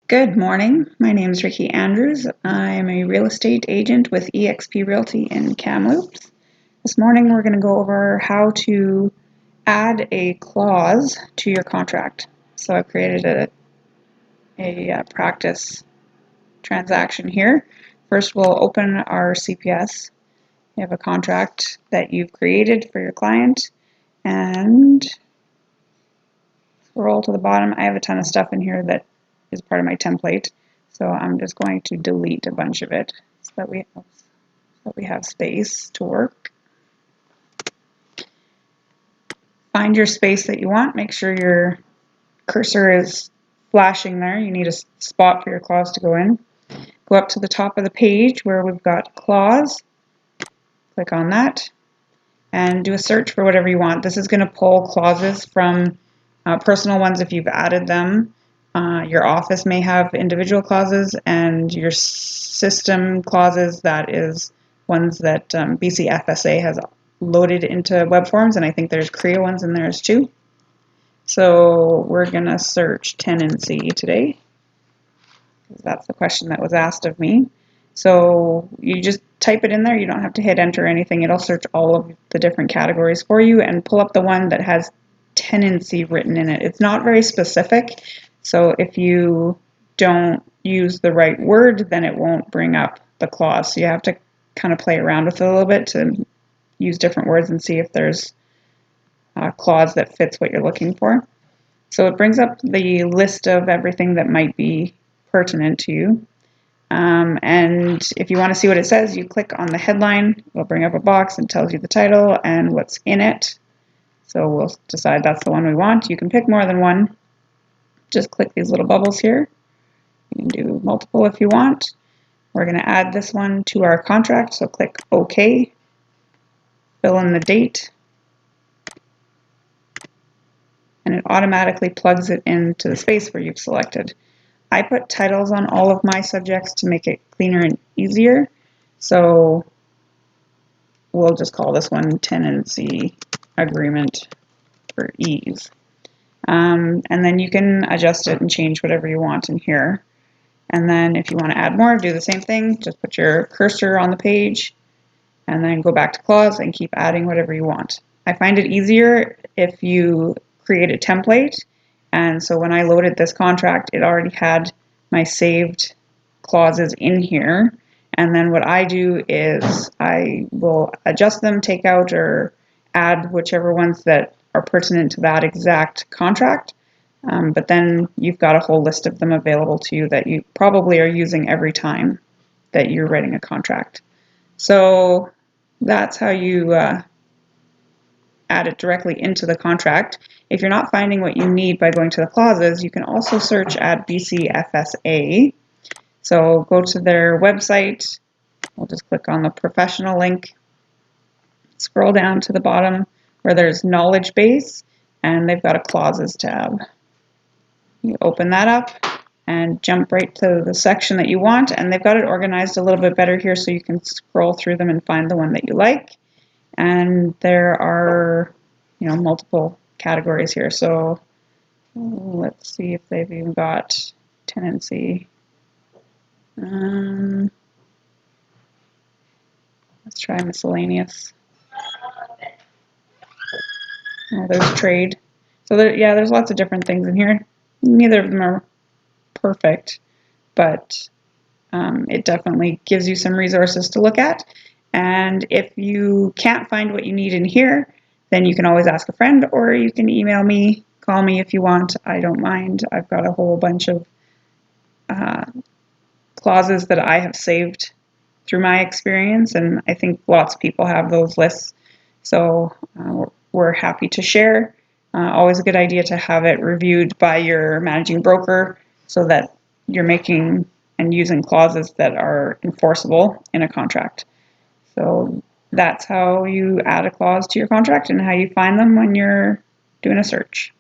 Good morning. My name is Ricky Andrews. I'm a real estate agent with eXp Realty in Kamloops. This morning we're going to go over how to add a clause to your contract. So I've created a practice transaction here. First we'll open our CPS. You have a contract that you've created for your client and scroll to the bottom. I have a ton of stuff in here that is part of my template. So I'm just going to delete a bunch of it so that we have space to work. Find your space that you want. Make sure your cursor is flashing there. You need a spot for your clause to go in. Go up to the top of the page where we've got clause. Click on that and do a search for whatever you want. This is going to pull clauses from personal ones if you've added them. Your office may have individual clauses, and your system clauses, that is ones that BCFSA has loaded into Webforms, and I think there's CREA ones in there too. So we're going to search tenancy today. That's the question that was asked of me. So you just type it in there. You don't have to hit enter or anything. It'll search all of the different categories for you and pull up the one that has tenancy written in it. It's not very specific. So if you don't use the right word, then it won't bring up the clause. So you have to kind of play around with it a little bit to use different words and see if there's a clause that fits what you're looking for. So it brings up the list of everything that might be pertinent to you. And if you want to see what it says, you click on the headline. It'll bring up a box and tells you the title and what's in it. So we'll decide that's the one we want. You can pick more than one. Just click these little bubbles here. You can do multiple if you want. We're going to add this one to our contract, so click OK. Fill in the date. And it automatically plugs it into the space where you've selected. I put titles on all of my subjects to make it cleaner and easier. So we'll just call this one tenancy agreement for ease. And then you can adjust it and change whatever you want in here. And then if you want to add more, do the same thing. Just put your cursor on the page and then go back to clause and keep adding whatever you want. I find it easier if you create a template. And so when I loaded this contract, it already had my saved clauses in here. And then what I do is I will adjust them, take out or add whichever ones that are pertinent to that exact contract. But then you've got a whole list of them available to you that you probably are using every time that you're writing a contract. So that's how you add it directly into the contract. If you're not finding what you need by going to the clauses, you can also search at BCFSA. So go to their website. We'll just click on the professional link. Scroll down to the bottom where there's knowledge base, and they've got a clauses tab. You open that up and jump right to the section that you want, and they've got it organized a little bit better here so you can scroll through them and find the one that you like. And there are, multiple categories here. So let's see if they've even got tenancy. Let's try miscellaneous. Oh, there's trade. So there's lots of different things in here. Neither of them are perfect, but it definitely gives you some resources to look at. And if you can't find what you need in here, then you can always ask a friend, or you can email me, call me if you want. I don't mind. I've got a whole bunch of clauses that I have saved through my experience, and I think lots of people have those lists. So we're happy to share. Always a good idea to have it reviewed by your managing broker so that you're making and using clauses that are enforceable in a contract. So that's how you add a clause to your contract and how you find them when you're doing a search.